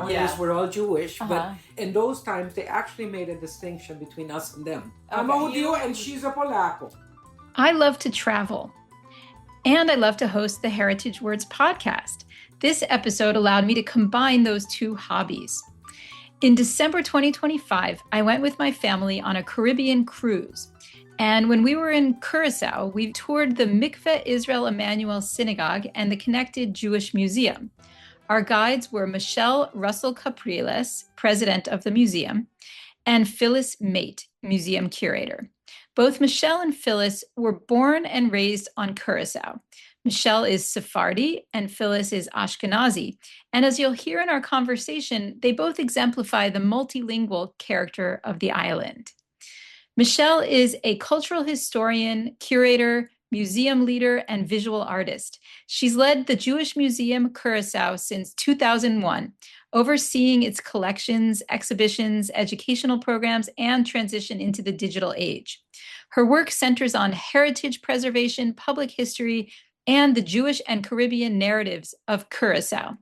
nowadays we're all Jewish, but in those times they actually made a distinction between us and them. I'm a Judeo and she's a Polaco. I love to travel, and I love to host the Heritage Words podcast. This episode allowed me to combine those two hobbies. In December 2025, I went with my family on a Caribbean cruise. And when we were in Curaçao, we toured the Mikveh Israel Emmanuel Synagogue and the connected Jewish Museum. Our guides were Michèle Russel-Capriles, president of the museum, and Phyllis Meit, museum curator. Both Michèle and Phyllis were born and raised on Curaçao. Michèle is Sephardi and Phyllis is Ashkenazi. And as you'll hear in our conversation, they both exemplify the multilingual character of the island. Michèle is a cultural historian, curator, museum leader, and visual artist. She's led the Jewish Museum Curaçao since 2001, overseeing its collections, exhibitions, educational programs, and transition into the digital age. Her work centers on heritage preservation, public history, and the Jewish and Caribbean narratives of Curaçao.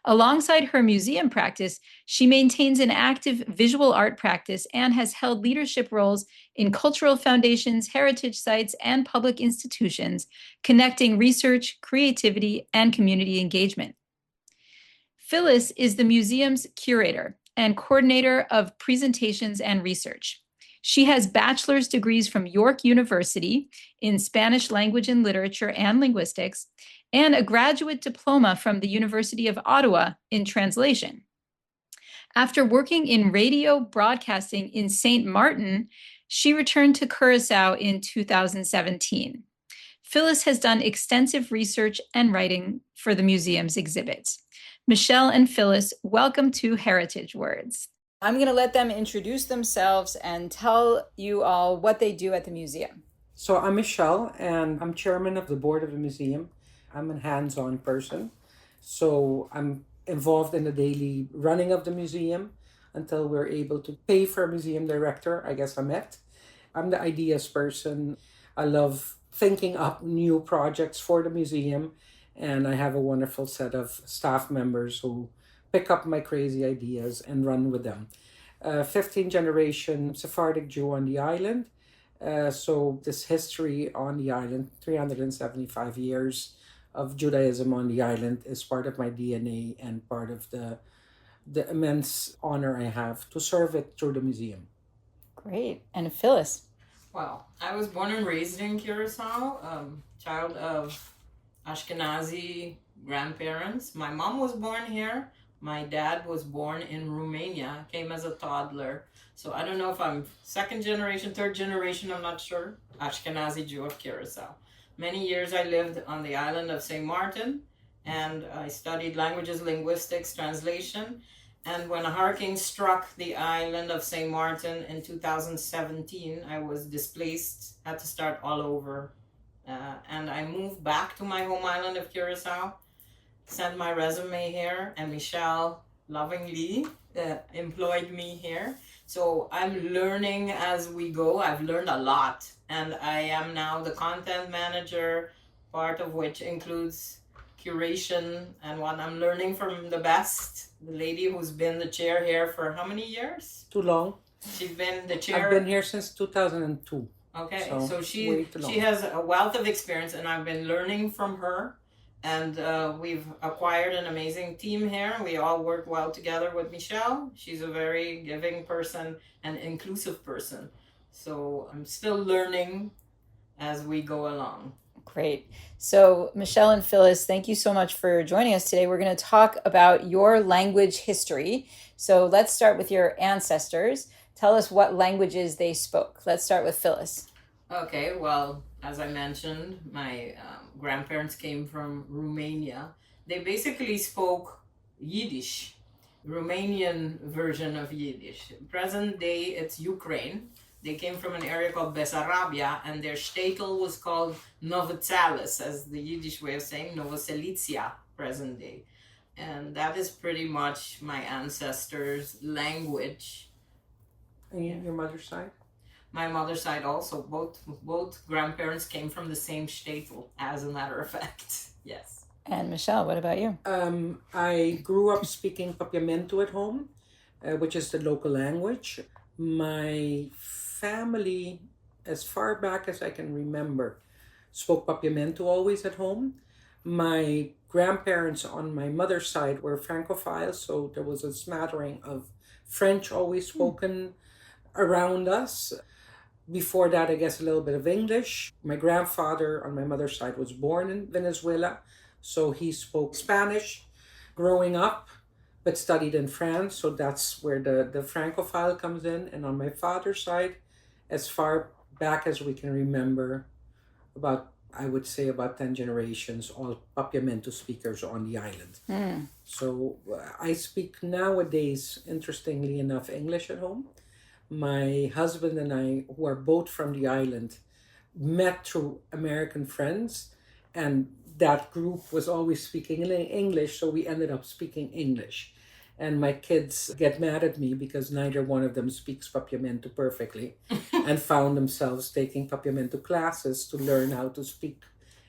Alongside her museum practice, she maintains an active visual art practice and has held leadership roles in cultural foundations, heritage sites, and public institutions, connecting research, creativity, and community engagement. Phyllis is the museum's curator and coordinator of presentations and research. She has bachelor's degrees from York University in Spanish language and literature and linguistics, and a graduate diploma from the University of Ottawa in translation. After working in radio broadcasting in St. Martin, she returned to Curaçao in 2017. Phyllis has done extensive research and writing for the museum's exhibits. Michèle and Phyllis, welcome to Heritage Words. I'm going to let them introduce themselves and tell you all what they do at the museum. So I'm Michèle, and I'm chairman of the board of the museum. I'm a hands-on person, so I'm involved in the daily running of the museum until we're able to pay for a museum director. I guess I'm it. I'm the ideas person. I love thinking up new projects for the museum, and I have a wonderful set of staff members who pick up my crazy ideas and run with them. 15th generation Sephardic Jew on the island. So this history on the island, 375 years of Judaism on the island, is part of my DNA and part of the immense honor I have to serve it through the museum. Great. And Phyllis? Well, I was born and raised in Curaçao, child of Ashkenazi grandparents. My mom was born here. My dad was born in Romania, came as a toddler. So I don't know if I'm second generation, third generation, I'm not sure. Ashkenazi Jew of Curaçao. Many years I lived on the island of St. Martin, and I studied languages, linguistics, translation. And when a hurricane struck the island of St. Martin in 2017, I was displaced, had to start all over. And I moved back to my home island of Curaçao, sent my resume here, and Michèle lovingly employed me here. So I'm learning as we go. I've learned a lot, and I am now the content manager, part of which includes curation and what I'm learning from the best, the lady who's been the chair here for how many years? Too long. She's been the chair. I've been here since 2002. Okay, so she has a wealth of experience, and I've been learning from her. And we've acquired an amazing team here. We all work well together with Michèle. She's a very giving person and inclusive person. So I'm still learning as we go along. Great. So Michèle and Phyllis, thank you so much for joining us today. We're going to talk about your language history. So let's start with your ancestors. Tell us what languages they spoke. Let's start with Phyllis. Okay, well, as I mentioned, my grandparents came from Romania. They basically spoke Yiddish, Romanian version of Yiddish. Present day, it's Ukraine. They came from an area called Bessarabia, and their shtetl was called Novotsalis, as the Yiddish way of saying Novoselicia, present day. And that is pretty much my ancestors' language. And your mother's side? My mother's side also. Both grandparents came from the same shtetl, as a matter of fact. Yes. And Michèle, what about you? I grew up speaking Papiamentu at home, which is the local language. My family, as far back as I can remember, spoke Papiamentu always at home. My grandparents on my mother's side were Francophiles, so there was a smattering of French always spoken around us. Before that, I guess a little bit of English. My grandfather on my mother's side was born in Venezuela, so he spoke Spanish growing up, but studied in France, so that's where the Francophile comes in. And on my father's side, as far back as we can remember, I would say about 10 generations, all Papiamentu speakers on the island. So I speak nowadays, interestingly enough, English at home. My husband and I, who are both from the island, met through American friends, and that group was always speaking in English, so we ended up speaking English. And my kids get mad at me because neither one of them speaks Papiamentu perfectly and found themselves taking Papiamentu classes to learn how to speak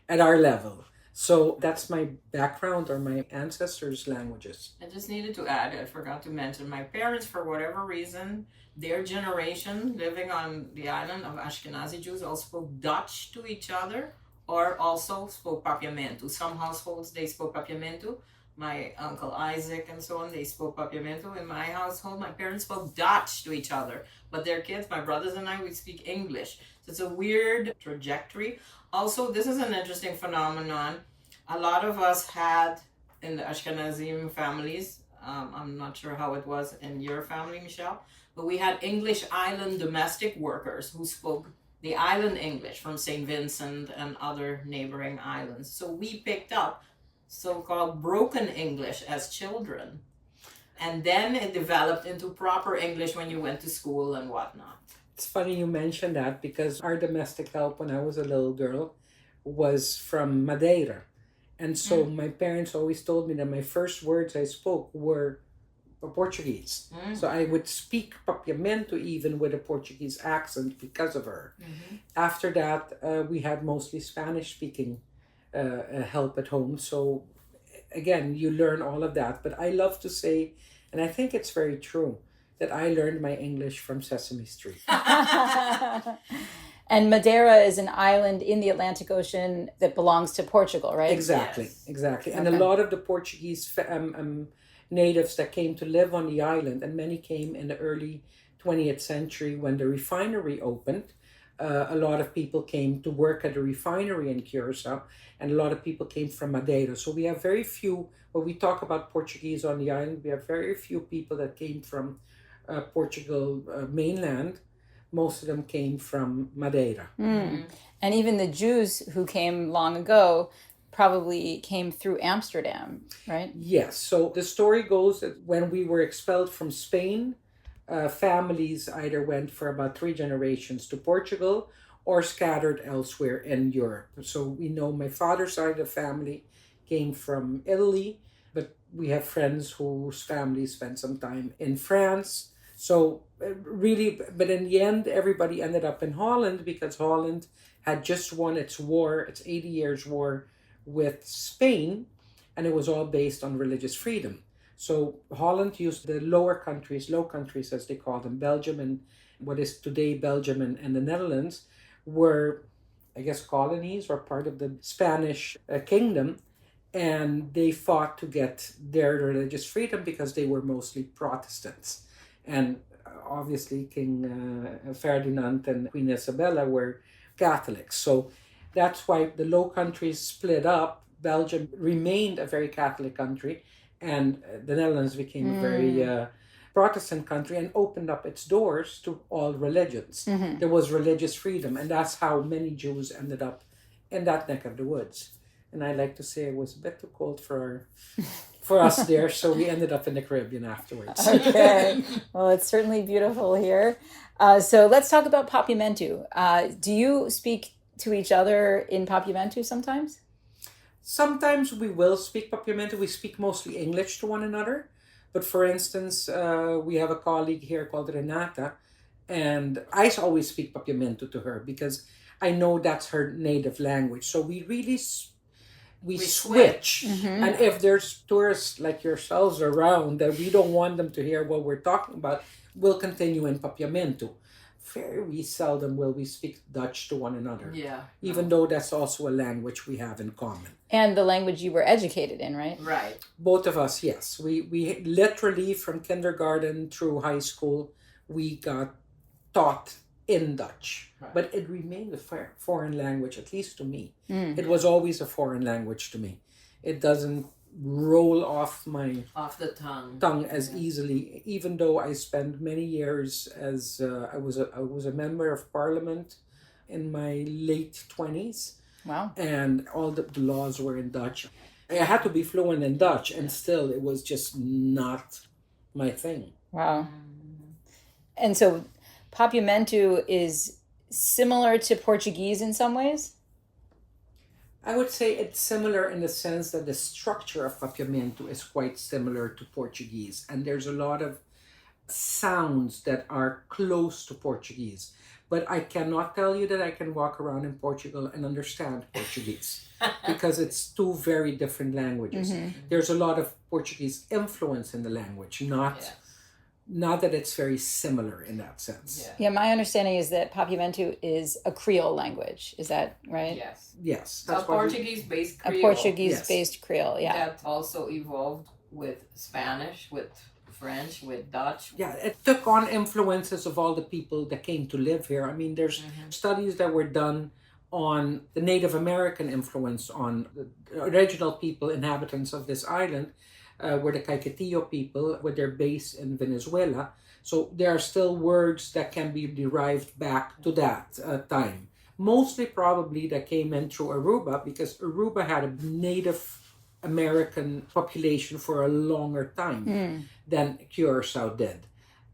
at our level. So that's my background or my ancestors' languages. I just needed to add, I forgot to mention, my parents, for whatever reason, their generation living on the island of Ashkenazi Jews all spoke Dutch to each other or also spoke Papiamentu. Some households, they spoke Papiamentu. My uncle Isaac and so on, they spoke Papiamentu. In my household, my parents spoke Dutch to each other. But their kids, my brothers and I, we speak English. So it's a weird trajectory. Also, this is an interesting phenomenon. A lot of us had, in the Ashkenazi families, I'm not sure how it was in your family, Michèle, but we had English island domestic workers who spoke the island English from St. Vincent and other neighboring islands. So we picked up so-called broken English as children. And then it developed into proper English when you went to school and whatnot. It's funny you mentioned that because our domestic help when I was a little girl was from Madeira. And so my parents always told me that my first words I spoke were Portuguese. So I would speak Papiamentu even with a Portuguese accent because of her. After that, we had mostly Spanish-speaking help at home. So again, you learn all of that. But I love to say, and I think it's very true, that I learned my English from Sesame Street. And Madeira is an island in the Atlantic Ocean that belongs to Portugal, right? Exactly, Yes. exactly. And a lot of the Portuguese natives that came to live on the island, and many came in the early 20th century when the refinery opened. A lot of people came to work at the refinery in Curaçao, and a lot of people came from Madeira. So we have very few, when we talk about Portuguese on the island, we have very few people that came from Portugal mainland. Most of them came from Madeira. And even the Jews who came long ago probably came through Amsterdam, right? Yes. So the story goes that when we were expelled from Spain, families either went for about 3 generations to Portugal or scattered elsewhere in Europe. So we know my father's side of the family came from Italy, but we have friends whose families spent some time in France. So really, but in the end, everybody ended up in Holland because Holland had just won its war, its 80 years war with Spain, and it was all based on religious freedom. So Holland used the low countries as they call them, Belgium and what is today Belgium and the Netherlands, were, I guess, colonies or part of the Spanish kingdom. And they fought to get their religious freedom because they were mostly Protestants. And obviously King Ferdinand and Queen Isabella were Catholics. So that's why the Low Countries split up. Belgium remained a very Catholic country, and the Netherlands became a very Protestant country and opened up its doors to all religions. There was religious freedom, and that's how many Jews ended up in that neck of the woods. And I like to say it was a bit too cold for us there, so we ended up in the Caribbean afterwards. Okay. Well, it's certainly beautiful here. So let's talk about Papiamentu. Do you speak to each other in Papiamentu sometimes? Sometimes we will speak Papiamentu. We speak mostly English to one another. But for instance, we have a colleague here called Renata, and I always speak Papiamentu to her because I know that's her native language. So we really we switch. And if there's tourists like yourselves around that we don't want them to hear what we're talking about, we'll continue in Papiamentu. Very seldom will we speak Dutch to one another. Yeah. Even though that's also a language we have in common. And the language you were educated in, right? Right. Both of us, yes. We literally from kindergarten through high school, we got taught in Dutch. Right. But it remained a foreign language, at least to me. It was always a foreign language to me. It doesn't roll off the tongue as easily, even though I spent many years as I was a member of parliament in my late 20s. Wow. And all the laws were in Dutch. I had to be fluent in Dutch, and still it was just not my thing. Wow. And so Papiamentu is similar to Portuguese in some ways? I would say it's similar in the sense that the structure of Papiamentu is quite similar to Portuguese. And there's a lot of sounds that are close to Portuguese. But I cannot tell you that I can walk around in Portugal and understand Portuguese because it's two very different languages. There's a lot of Portuguese influence in the language, not that it's very similar in that sense. Yeah, my understanding is that Papiamentu is a Creole language. Is that right? Yes. Yes. A Portuguese-based Creole. A Portuguese-based Creole, yeah. That also evolved with Spanish, with French, with Dutch. Yeah, it took on influences of all the people that came to live here. I mean, there's studies that were done on the Native American influence on the original people, inhabitants of this island, were the Caiquetillo people with their base in Venezuela. So there are still words that can be derived back to that time. Mostly probably that came in through Aruba because Aruba had a Native American population for a longer time than Curaçao did.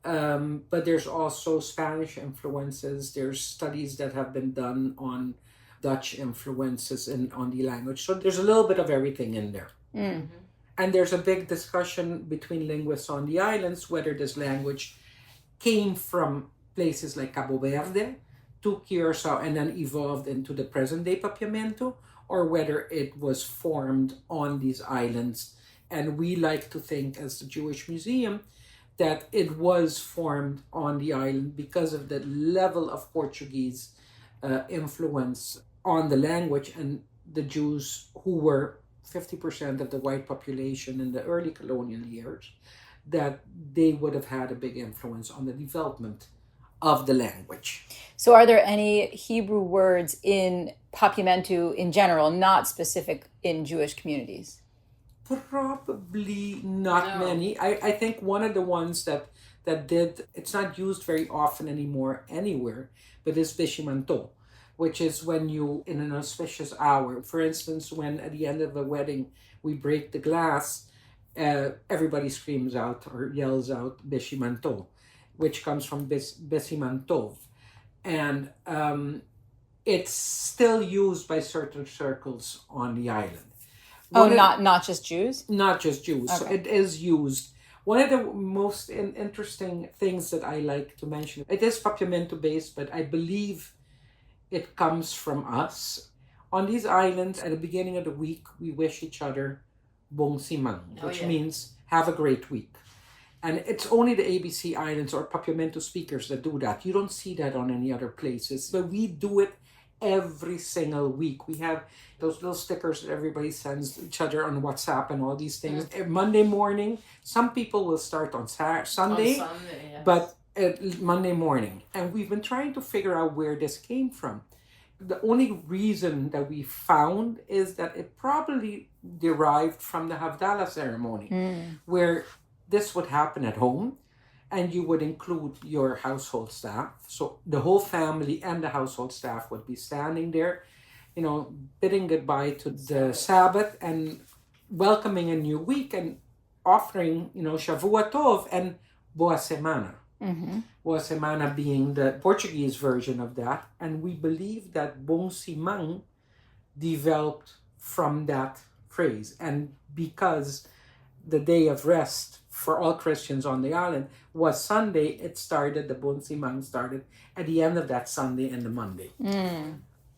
But there's also Spanish influences. There's studies that have been done on Dutch influences on the language. So there's a little bit of everything in there. And there's a big discussion between linguists on the islands whether this language came from places like Cabo Verde to Curaçao and then evolved into the present-day Papiamentu, or whether it was formed on these islands. And we like to think, as the Jewish Museum, that it was formed on the island because of the level of Portuguese influence on the language, and the Jews, who were 50% of the white population in the early colonial years, that they would have had a big influence on the development of the language. So are there any Hebrew words in Papiamentu in general, not specific in Jewish communities? Probably not many. I think one of the ones that did, it's not used very often anymore anywhere, but is Bishimanto, which is when you, in an auspicious hour, for instance, when at the end of a wedding we break the glass, everybody screams out or yells out Bishimanto, which comes from Besimantov. And it's still used by certain circles on the island. Not just Jews? Not just Jews. Okay. So it is used. One of the most interesting things that I like to mention, it is Papiamentu based, but I believe it comes from us. On these islands, at the beginning of the week, we wish each other Bong Siman, which means have a great week. And it's only the ABC Islands or Papiamentu speakers that do that. You don't see that on any other places. But we do it every single week. We have those little stickers that everybody sends each other on WhatsApp and all these things. Monday morning, some people will start on Sunday, but Monday morning. And we've been trying to figure out where this came from. The only reason that we found is that it probably derived from the Havdalah ceremony, where this would happen at home, and you would include your household staff. So the whole family and the household staff would be standing there, bidding goodbye to the Sabbath and welcoming a new week and offering, Shavua Tov and Boa Semana. Boa Semana being the Portuguese version of that. And we believe that Bom Simang developed from that phrase. And because the day of rest for all Christians on the island was Sunday, the Bon Simang started at the end of that Sunday and the Monday.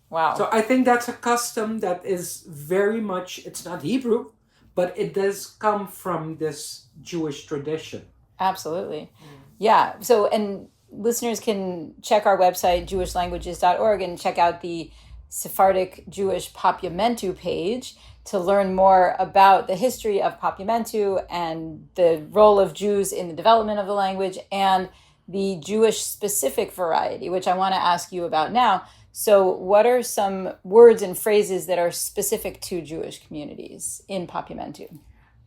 Wow. So I think that's a custom that is very much, it's not Hebrew, but it does come from this Jewish tradition. Absolutely. Yeah. So, and listeners can check our website, jewishlanguages.org, and check out the Sephardic Jewish Papiamentu page to learn more about the history of Papiamentu and the role of Jews in the development of the language and the Jewish specific variety, which I want to ask you about now. So what are some words and phrases that are specific to Jewish communities in Papiamentu?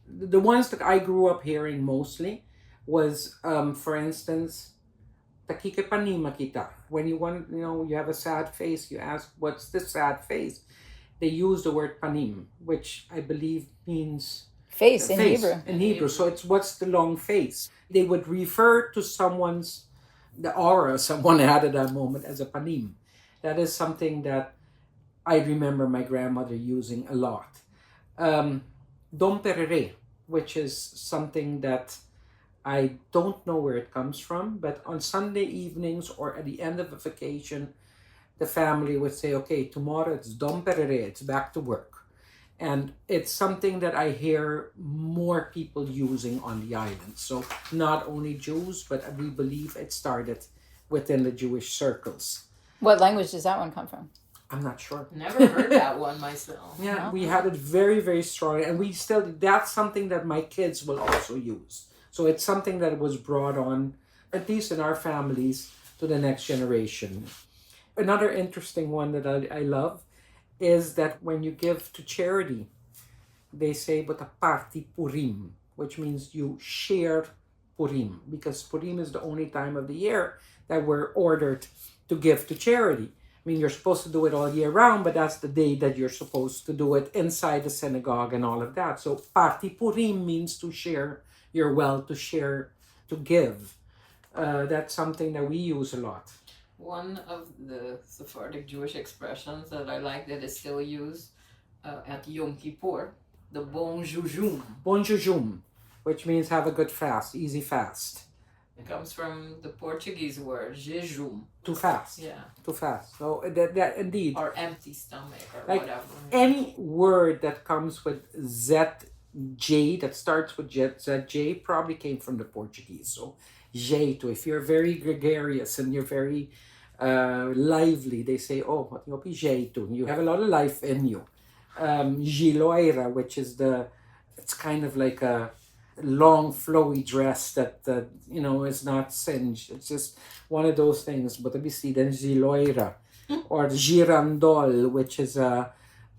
The ones that I grew up hearing mostly was, for instance, takikepanima kita. When you want, you have a sad face, you ask, what's this sad face? They use the word panim, which I believe means face in Hebrew. In Hebrew. So it's what's the long face. They would refer to the aura someone had at that moment as a panim. That is something that I remember my grandmother using a lot. Dom perere, which is something that I don't know where it comes from, but on Sunday evenings or at the end of a vacation, the family would say, okay, tomorrow it's Dom perere, it's back to work. And it's something that I hear more people using on the island. So not only Jews, but we believe it started within the Jewish circles. What language does that one come from? I'm not sure. Never heard that one myself. Yeah, no. We had it very, very strong. And that's something that my kids will also use. So it's something that was brought on, at least in our families, to the next generation. Another interesting one that I love is that when you give to charity, they say, but a party Purim, which means you share Purim, because Purim is the only time of the year that we're ordered to give to charity. I mean, you're supposed to do it all year round, but that's the day that you're supposed to do it inside the synagogue and all of that. So party Purim means to share your wealth, to share, to give. That's something that we use a lot. One of the Sephardic Jewish expressions that I like that is still used at Yom Kippur, the bon jujum. Bon jujum, which means have a good fast, easy fast. It comes from the Portuguese word jejum. To fast. Yeah. To fast. So that indeed. Or empty stomach or like whatever. Any word that comes with ZJ, that starts with ZJ, probably came from the Portuguese. So jeito, if you're very gregarious and you're very lively, they say, oh, jeito, you have a lot of life in you. Giloira, which is it's kind of like a long flowy dress that is not singed. It's just one of those things. But we see then giloira or the girandol, which is a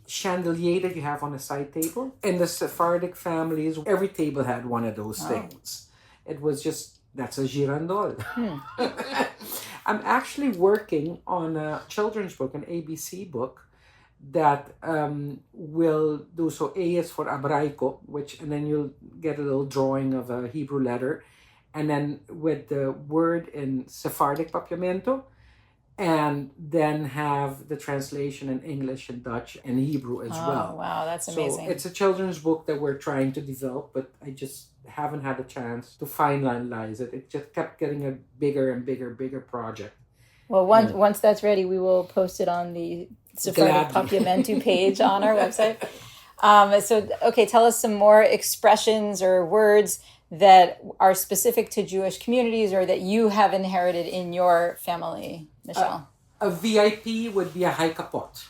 chandelier that you have on a side table. In the Sephardic families, every table had one of those things. It was just, that's a girandol. I'm actually working on a children's book, an ABC book, that will do, so A is for Abraico, and then you'll get a little drawing of a Hebrew letter, and then with the word in Sephardic Papiamentu, and then have the translation in English and Dutch and Hebrew as well. Wow, that's amazing. So it's a children's book that we're trying to develop, but I just haven't had a chance to finalize it. It just kept getting a bigger and bigger project. Well, once that's ready, we will post it on the Sephardic Papiamentu page on our website. Okay, tell us some more expressions or words that are specific to Jewish communities or that you have inherited in your family, Michèle. A VIP would be a haikapot,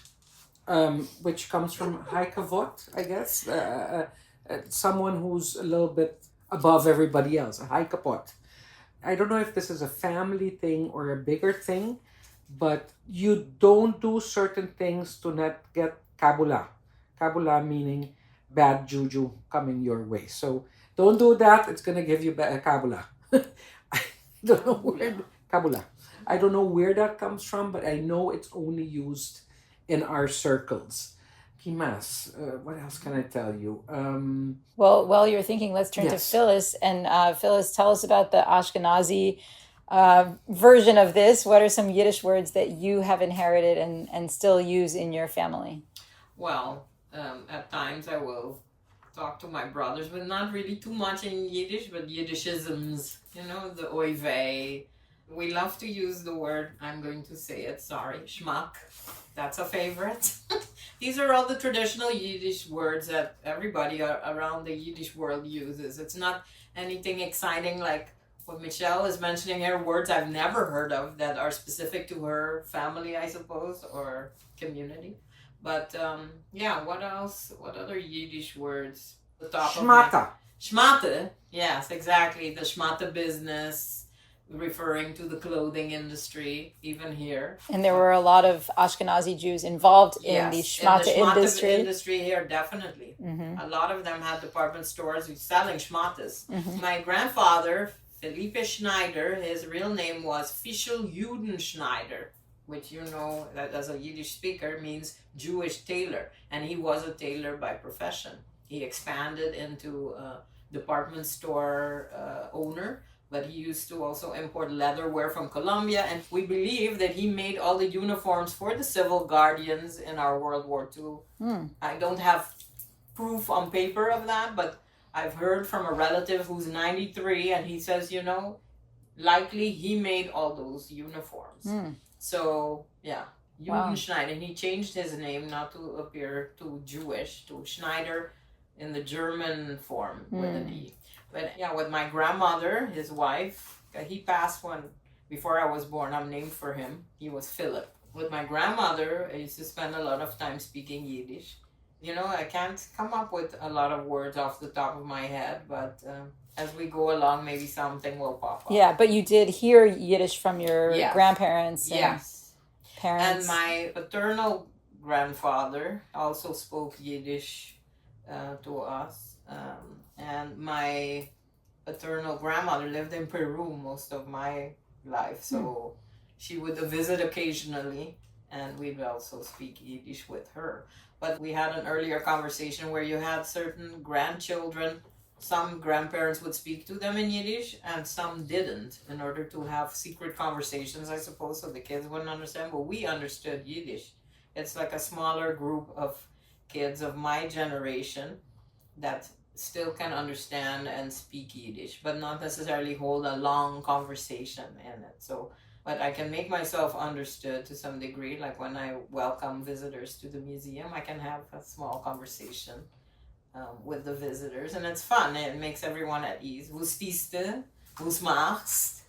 which comes from haikavot, I guess. Someone who's a little bit above everybody else, a haikapot. I don't know if this is a family thing or a bigger thing, but you don't do certain things to not get kabula. Kabula meaning bad juju coming your way. So don't do that. It's going to give you kabula. I don't know where kabula. I don't know where that comes from, but I know it's only used in our circles. Kimas, what else can I tell you? Well, while you're thinking, let's turn to Phyllis. And Phyllis, tell us about the Ashkenazi version of this. What are some Yiddish words that you have inherited and still use in your family? Well, at times I will talk to my brothers, but not really too much in Yiddish, but Yiddishisms, the oy vey, We love to use the word, I'm going to say it, sorry, schmuck. That's a favorite. These are all the traditional Yiddish words that everybody around the Yiddish world uses. It's not anything exciting like what Michèle is mentioning here, words I've never heard of that are specific to her family, I suppose, or community. But yeah, what else? What other Yiddish words? The top Schmata. Schmate, yes, exactly. The schmate business, referring to the clothing industry, even here. And there were a lot of Ashkenazi Jews involved in the schmata industry. Industry here, definitely. A lot of them had department stores selling schmates. My grandfather, Felipe Schneider, his real name was Fischl Judenschneider, which you know, that as a Yiddish speaker means Jewish tailor. And he was a tailor by profession. He expanded into a department store owner, but he used to also import leatherware from Colombia. And we believe that he made all the uniforms for the civil guardians in our World War II. I don't have proof on paper of that, but I've heard from a relative who's 93, and he says, you know, likely he made all those uniforms. So, yeah, Judenschneider. And he changed his name not to appear too Jewish, to Schneider in the German form with an E. But yeah, with my grandmother, his wife, he passed when, before I was born, I'm named for him. He was Philip. With my grandmother, I used to spend a lot of time speaking Yiddish. You know, I can't come up with a lot of words off the top of my head, but as we go along, maybe something will pop up. Yeah, but you did hear Yiddish from your grandparents and parents. And my paternal grandfather also spoke Yiddish to us. And my paternal grandmother lived in Peru most of my life, so she would visit occasionally, and we'd also speak Yiddish with her. But we had an earlier conversation where you had certain grandchildren, some grandparents would speak to them in Yiddish and some didn't, in order to have secret conversations, I suppose, so the kids wouldn't understand, but we understood Yiddish. It's like a smaller group of kids of my generation that still can understand and speak Yiddish, but not necessarily hold a long conversation in it. So, but I can make myself understood to some degree. Like when I welcome visitors to the museum, I can have a small conversation with the visitors, and it's fun. It makes everyone at ease. Wo stehst? Wo's machst?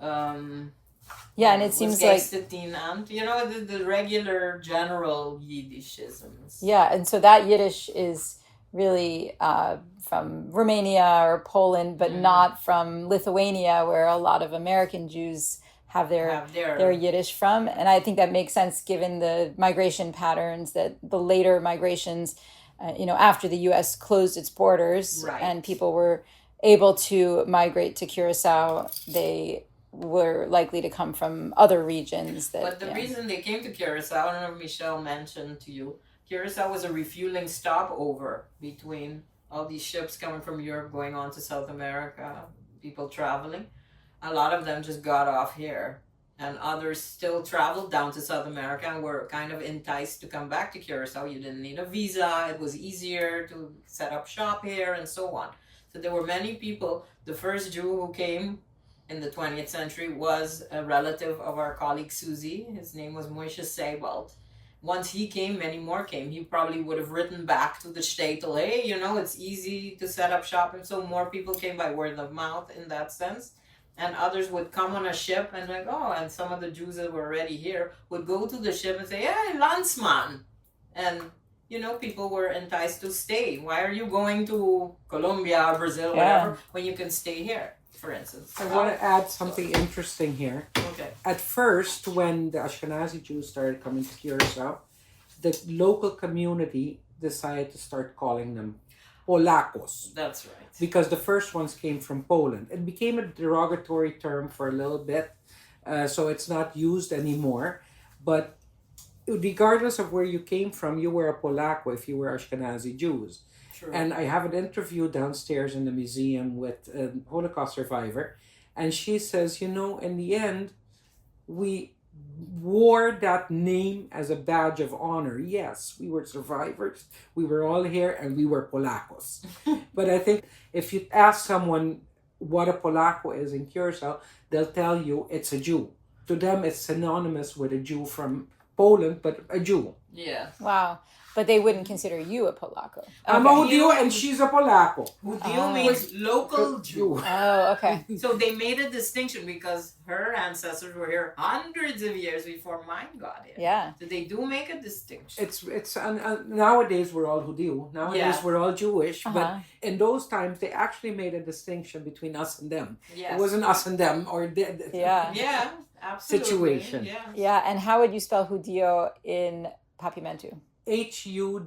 Yeah, and it seems like, you know, the regular general Yiddishisms. Yeah, and so that Yiddish is really from Romania or Poland, but not from Lithuania, where a lot of American Jews have their Yiddish from. And I think that makes sense given the migration patterns, that the later migrations, after the U.S. closed its borders and people were able to migrate to Curaçao, they were likely to come from other regions. But the reason they came to Curaçao, I don't know if Michèle mentioned to you, Curaçao was a refueling stopover between all these ships coming from Europe going on to South America, people traveling. A lot of them just got off here, and others still traveled down to South America and were kind of enticed to come back to Curaçao. You didn't need a visa. It was easier to set up shop here and so on. So there were many people. The first Jew who came in the 20th century was a relative of our colleague Susie. His name was Moshe Seibald. Once he came, many more came. He probably would have written back to the shtetl, hey, it's easy to set up shop. And so more people came by word of mouth in that sense. And others would come on a ship and and some of the Jews that were already here would go to the ship and say, hey, Landsman. And, people were enticed to stay. Why are you going to Colombia or Brazil, whatever, when you can stay here, for instance? I want to add something interesting here. Okay. At first, when the Ashkenazi Jews started coming to Curaçao, the local community decided to start calling them Polacos. That's right. Because the first ones came from Poland. It became a derogatory term for a little bit, so it's not used anymore. But regardless of where you came from, you were a Polaco if you were Ashkenazi Jews. True. And I have an interview downstairs in the museum with a Holocaust survivor, and she says, in the end, we wore that name as a badge of honor. Yes, we were survivors. We were all here and we were Polacos. But I think if you ask someone what a Polaco is in Curaçao, they'll tell you it's a Jew. To them, it's synonymous with a Jew from Poland, but a Jew. Yeah. Wow. But they wouldn't consider you a Polaco. I'm a Judío and she's a Polaco. Judío means local Jew. Oh, okay. So they made a distinction because her ancestors were here hundreds of years before mine got here. Yeah. So they do make a distinction. It's nowadays we're all Judío. Nowadays we're all Jewish. But in those times, they actually made a distinction between us and them. Yes. It wasn't us and them or Yeah, absolutely. situation. Yeah. Yeah. And how would you spell Judío in Papiamentu? Hudiu.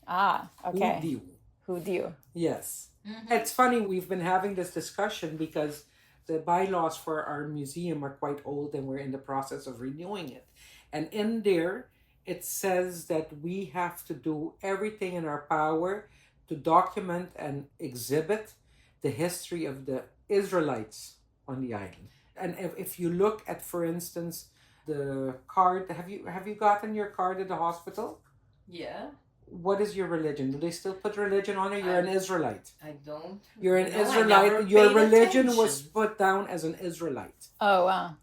Ah, okay. Hudiu. Judío. Yes. Mm-hmm. It's funny, we've been having this discussion because the bylaws for our museum are quite old and we're in the process of renewing it. And in there, it says that we have to do everything in our power to document and exhibit the history of the Israelites on the island. And if you look at, for instance, the card, have you gotten your card at the hospital? Yeah. What is your religion? Do they still put religion on it? You're an Israelite. I don't. You're an No, Israelite. Your religion attention. was put down as an Israelite. Oh, wow.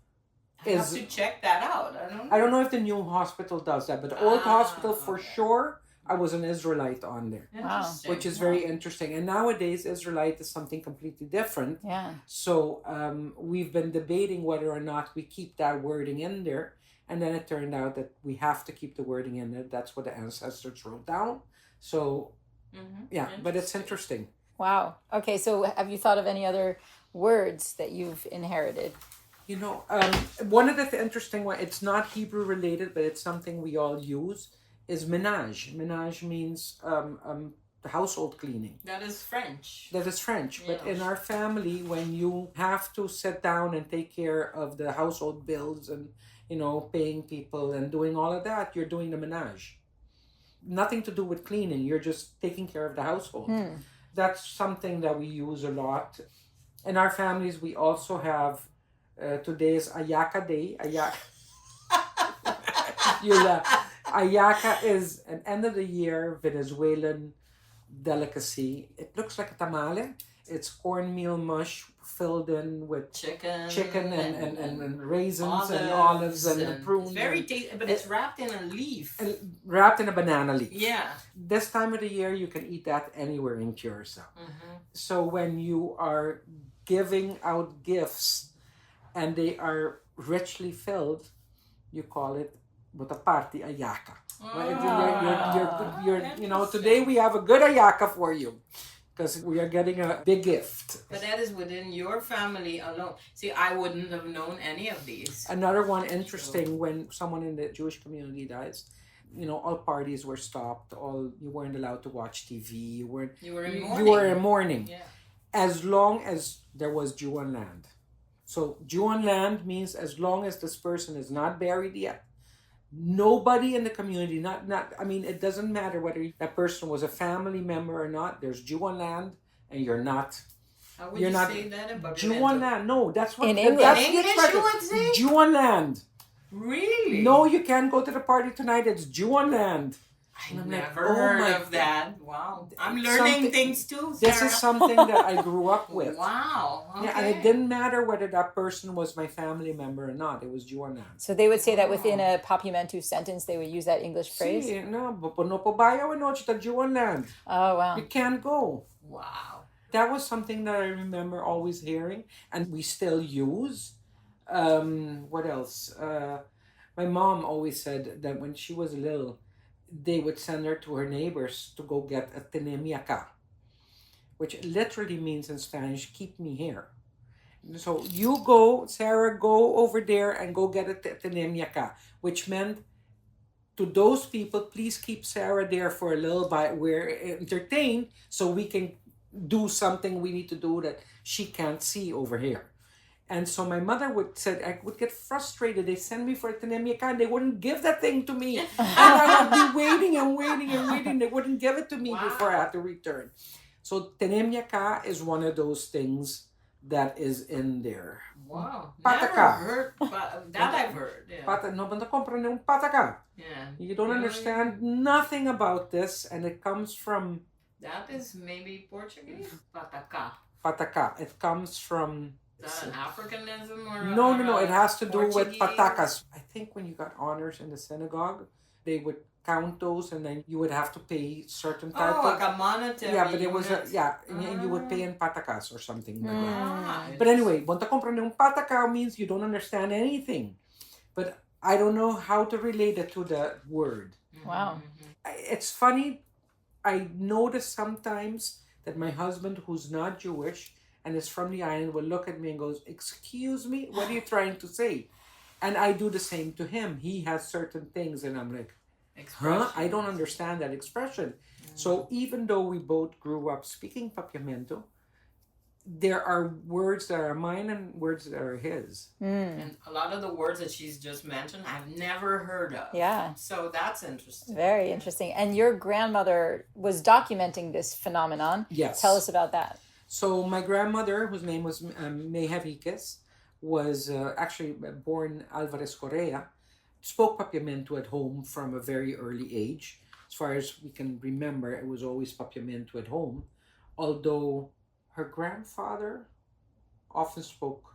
I have to check that out. I don't know if the new hospital does that, but the old hospital for okay. sure, I was an Israelite on there, Interesting. which is very interesting. And nowadays, Israelite is something completely different. Yeah. So we've been debating whether or not we keep that wording in there. And then it turned out that we have to keep the wording in there. That's what the ancestors wrote down. So, yeah, but it's interesting. Wow. Okay, so have you thought of any other words that you've inherited? You know, one of the interesting ones, it's not Hebrew related, but it's something we all use, is ménage. Ménage means household cleaning. That is French. That is French. But Yeah. in our family, when you have to sit down and take care of the household bills and, you know, paying people and doing all of that, you're doing the ménage. Nothing to do with cleaning. You're just taking care of the household. That's something that we use a lot. In our families, we also have, today is Ayaka Day. Ayaka is an end of the year Venezuelan delicacy. It looks like a tamale. It's cornmeal mush filled in with chicken and raisins and olives and prunes. It's very tasty, but it's wrapped in a leaf. And wrapped in a banana leaf. Yeah. This time of the year, you can eat that anywhere in Curaçao. So when you are giving out gifts and they are richly filled, you call it with a party ayaka. You're you know, today we have a good ayaka for you because we are getting a big gift. But that is within your family alone. See, I wouldn't have known any of these. Another one interesting, when someone in the Jewish community dies, you know, all parties were stopped. You weren't allowed to watch TV. You were in mourning. Yeah. As long as there was Jew on land. So Jew on land means as long as this person is not buried yet, nobody in the community, I mean, it doesn't matter whether that person was a family member or not, there's Jew on land and you're not. How would you say that in Papiamentu? Jew on land. No, that's what in English. In English you would say? Jew on land. Really? No, you can't go to the party tonight. It's Jew on land. I never heard of that. Wow. I'm learning things too, Sarah. This is something that I grew up with. Wow. Okay. Yeah, and it didn't matter whether that person was my family member or not. It was Jew or not. So they would say that within a Papiamentu sentence, they would use that English phrase? Sí, no, no pobayaw noche ta Jew on land. Oh, wow. You can't go. Wow. That was something that I remember always hearing, and we still use. What else? My mom always said that when she was little, they would send her to her neighbors to go get a tenemiaca, which literally means in Spanish, keep me here. So you go, Sarah, go over there and go get a tenemiaca, which meant to those people, please keep Sarah there for a little bit. We're entertained so we can do something we need to do that she can't see over here. And so my mother I would get frustrated. They send me for a tenemiaca and they wouldn't give that thing to me. And I would be waiting and waiting and waiting. They wouldn't give it to me before I had to return. So tenemiaca is one of those things that is in there. Wow. Pataka. Never heard. That I've heard. Yeah. No, but compra un pataka. Yeah. You don't understand nothing about this, and it comes from... That is maybe Portuguese. Pataka. pataka. It comes from... Is that an Africanism or No. It has to do with Portuguese? patakas. I think when you got honors in the synagogue, they would count those, and then you would have to pay certain type of... like a monetary Yeah, but it was unit. and you would pay in patakas or something like that. Ah, But anyway, bonta comprende un pataka means you don't understand anything. But I don't know how to relate it to the word. Wow. It's funny. I notice sometimes that my husband, who's not Jewish and is from the island, will look at me and goes, "Excuse me, what are you trying to say?" And I do the same to him. He has certain things, and I'm like, "Huh? I don't understand that expression." So even though we both grew up speaking Papiamentu, there are words that are mine and words that are his. And a lot of the words that she's just mentioned, I've never heard of. Yeah. So that's interesting. Very interesting. And your grandmother was documenting this phenomenon. Yes. Tell us about that. So my grandmother, whose name was Mehavikis, was actually born Alvarez Correa, spoke Papiamentu at home from a very early age. As far as we can remember, it was always Papiamentu at home, although her grandfather often spoke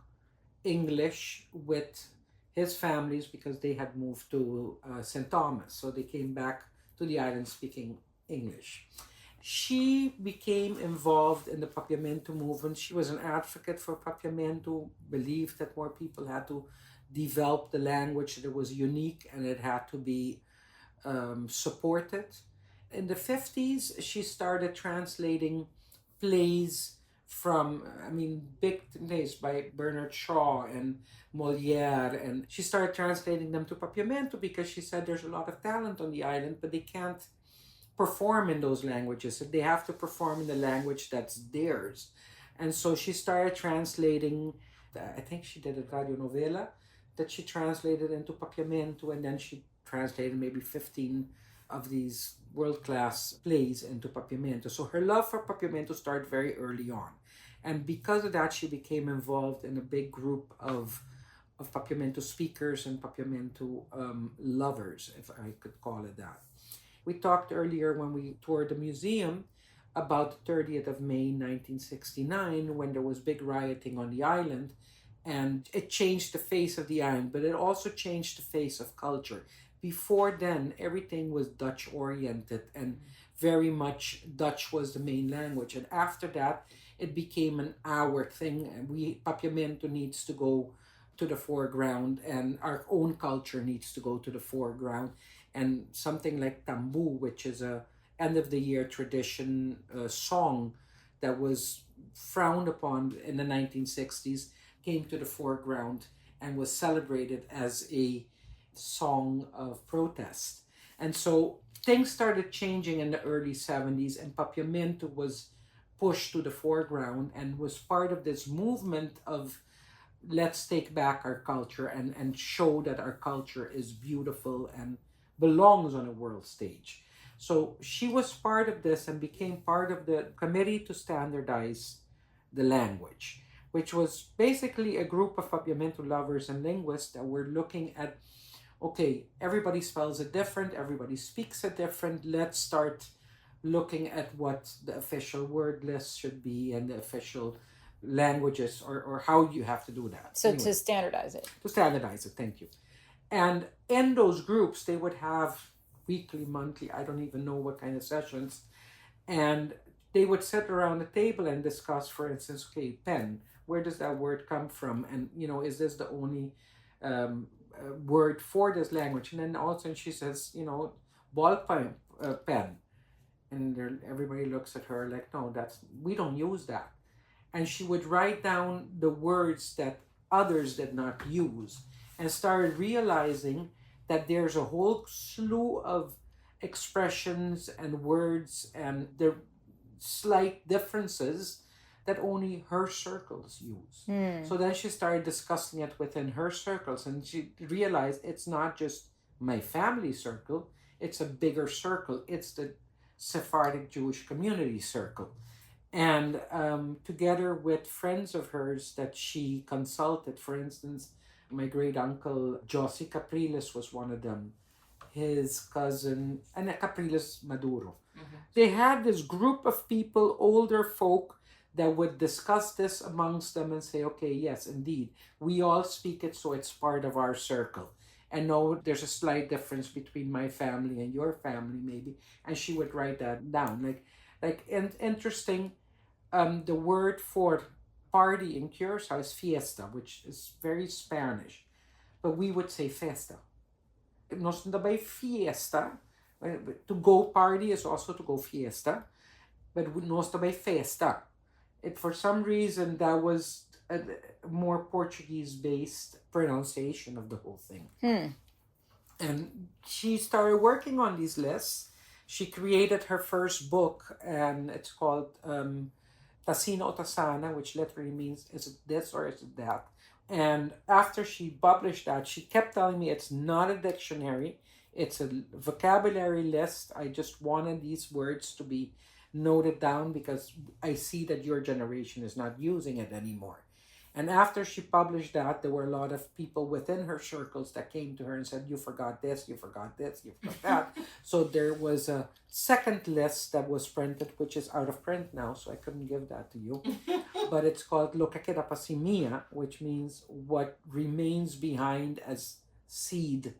English with his families because they had moved to St. Thomas. So they came back to the island speaking English. She became involved in the Papiamentu movement. She was an advocate for Papiamentu, believed that more people had to develop the language, that it was unique and it had to be supported. In the 50s, she started translating plays from, big plays by Bernard Shaw and Molière, and she started translating them to Papiamentu because she said there's a lot of talent on the island, but they can't perform in those languages. They have to perform in the language that's theirs. And so she started translating, I think she did a radionovela that she translated into Papiamentu, and then she translated maybe 15 of these world-class plays into Papiamentu. So her love for Papiamentu started very early on. And because of that, she became involved in a big group of Papiamentu speakers and Papiamentu lovers, if I could call it that. We talked earlier when we toured the museum about the 30th of May 1969, when there was big rioting on the island, and it changed the face of the island, but it also changed the face of culture. Before then, everything was Dutch oriented, and very much Dutch was the main language. And after that, it became an our thing, and Papiamentu needs to go to the foreground, and our own culture needs to go to the foreground. And something like Tambu, which is a end of the year tradition song that was frowned upon in the 1960s, came to the foreground and was celebrated as a song of protest. And so things started changing in the early 70s, and Papiamentu was pushed to the foreground and was part of this movement of let's take back our culture and show that our culture is beautiful and belongs on a world stage. So she was part of this and became part of the committee to standardize the language, which was basically a group of Papiamentu lovers and linguists that were looking at, okay, everybody spells it different, everybody speaks it different, let's start looking at what the official word list should be and the official languages or how you have to do that. So anyway, to standardize it. To standardize it, thank you. And in those groups, they would have weekly, monthly, I don't even know what kind of sessions, and they would sit around the table and discuss, for instance, okay, pen, where does that word come from? And, is this the only word for this language? And then also she says, ballpoint pen. And everybody looks at her like, no, we don't use that. And she would write down the words that others did not use, and started realizing that there's a whole slew of expressions and words and the slight differences that only her circles use. So then she started discussing it within her circles, and she realized it's not just my family circle, it's a bigger circle. It's the Sephardic Jewish community circle. And together with friends of hers that she consulted, for instance, my great uncle Jewish Papiamentu was one of them, his cousin, and Capriles Maduro. Mm-hmm. They had this group of people, older folk, that would discuss this amongst them and say, okay, yes, indeed, we all speak it, so it's part of our circle. And no, there's a slight difference between my family and your family, maybe. And she would write that down. Interesting. The word for party in Curaçao is fiesta, which is very Spanish, but we would say festa. Nós também fiesta. To go party is also to go fiesta, but nós também festa. For some reason, that was a more Portuguese-based pronunciation of the whole thing. And she started working on these lists. She created her first book, and it's called Tasina o Tasana, which literally means, is it this or is it that? And after she published that, she kept telling me it's not a dictionary, it's a vocabulary list. I just wanted these words to be noted down because I see that your generation is not using it anymore. And after she published that, there were a lot of people within her circles that came to her and said, you forgot this, you forgot this, you forgot that. So there was a second list that was printed, which is out of print now, so I couldn't give that to you. But it's called Lo que queda pa semilla, which means what remains behind as seed.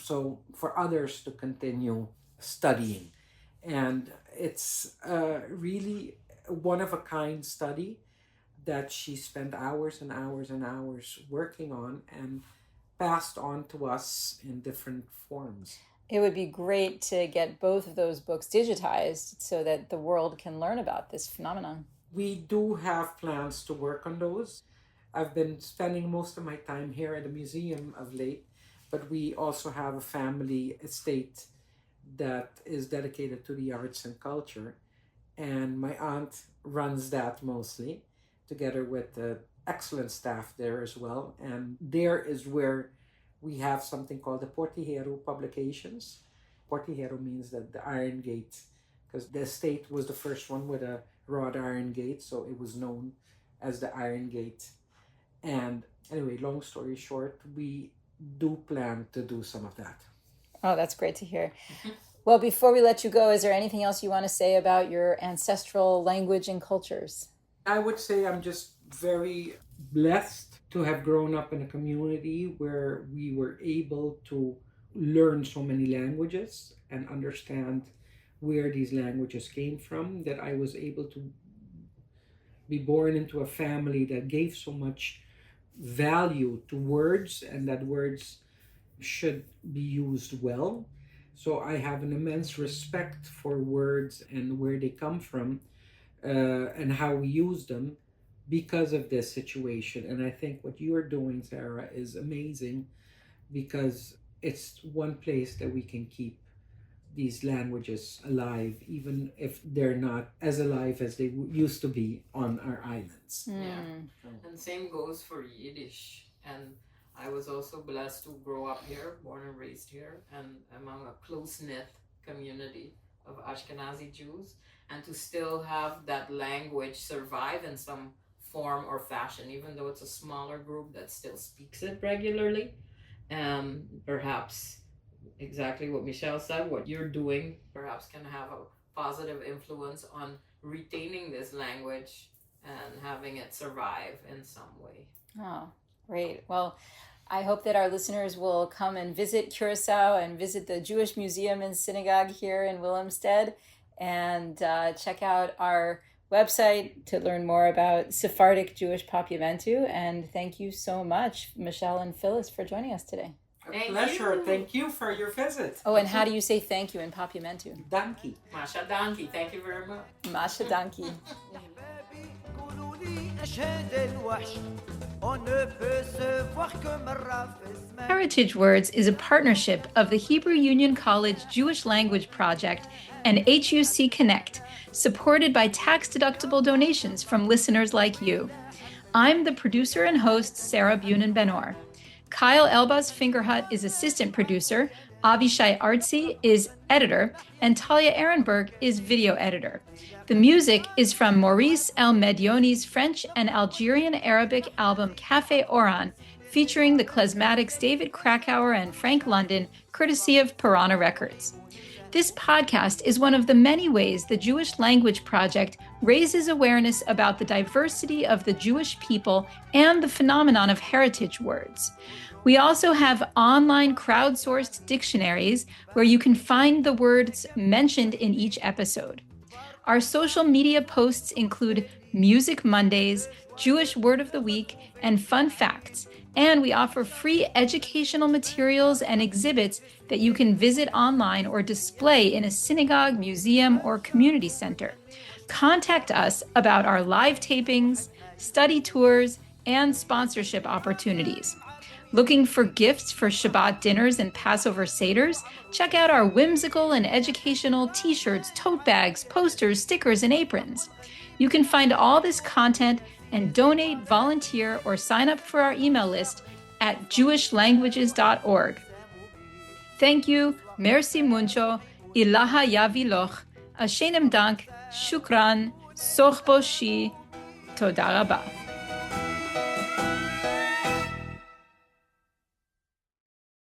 So for others to continue studying. And it's really a one-of-a-kind study that she spent hours and hours and hours working on and passed on to us in different forms. It would be great to get both of those books digitized so that the world can learn about this phenomenon. We do have plans to work on those. I've been spending most of my time here at the museum of late, but we also have a family estate that is dedicated to the arts and culture. And my aunt runs that mostly, together with the excellent staff there as well. And there is where we have something called the Portijero publications. Portijero means that the iron gate, because the estate was the first one with a wrought iron gate, so it was known as the Iron Gate. And anyway, long story short, we do plan to do some of that. Oh, that's great to hear. Well, before we let you go, is there anything else you want to say about your ancestral language and cultures? I would say I'm just very blessed to have grown up in a community where we were able to learn so many languages and understand where these languages came from, that I was able to be born into a family that gave so much value to words and that words should be used well. So I have an immense respect for words and where they come from and how we use them because of this situation. And I think what you're doing, Sarah, is amazing because it's one place that we can keep these languages alive, even if they're not as alive as they used to be on our islands. Yeah. And same goes for Yiddish. And I was also blessed to grow up here, born and raised here, and among a close-knit community of Ashkenazi Jews, and to still have that language survive in some form or fashion, even though it's a smaller group that still speaks it regularly. Perhaps exactly what Michèle said, what you're doing perhaps can have a positive influence on retaining this language and having it survive in some way. Oh, great. Well, I hope that our listeners will come and visit Curaçao and visit the Jewish Museum and Synagogue here in Willemstad and check out our website to learn more about Sephardic Jewish Papiamentu. And thank you so much, Michèle and Phyllis, for joining us today. A pleasure. Thank you for your visit. Oh, and how do you say thank you in Papiamentu? Danki. Masha Danki. Thank you very much. Masha Danki. Heritage Words is a partnership of the Hebrew Union College Jewish Language Project and HUC Connect, supported by tax-deductible donations from listeners like you. I'm the producer and host, Sarah Bunin-Benor. Kyle Elbaz Fingerhut is assistant producer, Avishai Artsy is editor, and Talia Ehrenberg is video editor. The music is from Maurice El Medioni's French and Algerian Arabic album Café Oran, featuring the Klezmatics David Krakauer and Frank London, courtesy of Piranha Records. This podcast is one of the many ways the Jewish Language Project raises awareness about the diversity of the Jewish people and the phenomenon of heritage words. We also have online crowdsourced dictionaries where you can find the words mentioned in each episode. Our social media posts include Music Mondays, Jewish Word of the Week, and fun facts. And we offer free educational materials and exhibits that you can visit online or display in a synagogue, museum, or community center. Contact us about our live tapings, study tours, and sponsorship opportunities. Looking for gifts for Shabbat dinners and Passover seders? Check out our whimsical and educational t-shirts, tote bags, posters, stickers, and aprons. You can find all this content and donate, volunteer, or sign up for our email list at jewishlanguages.org. Thank you, merci mucho, ilaha yaviloch, ashenem dank, shukran, soch boshi, toda rabah.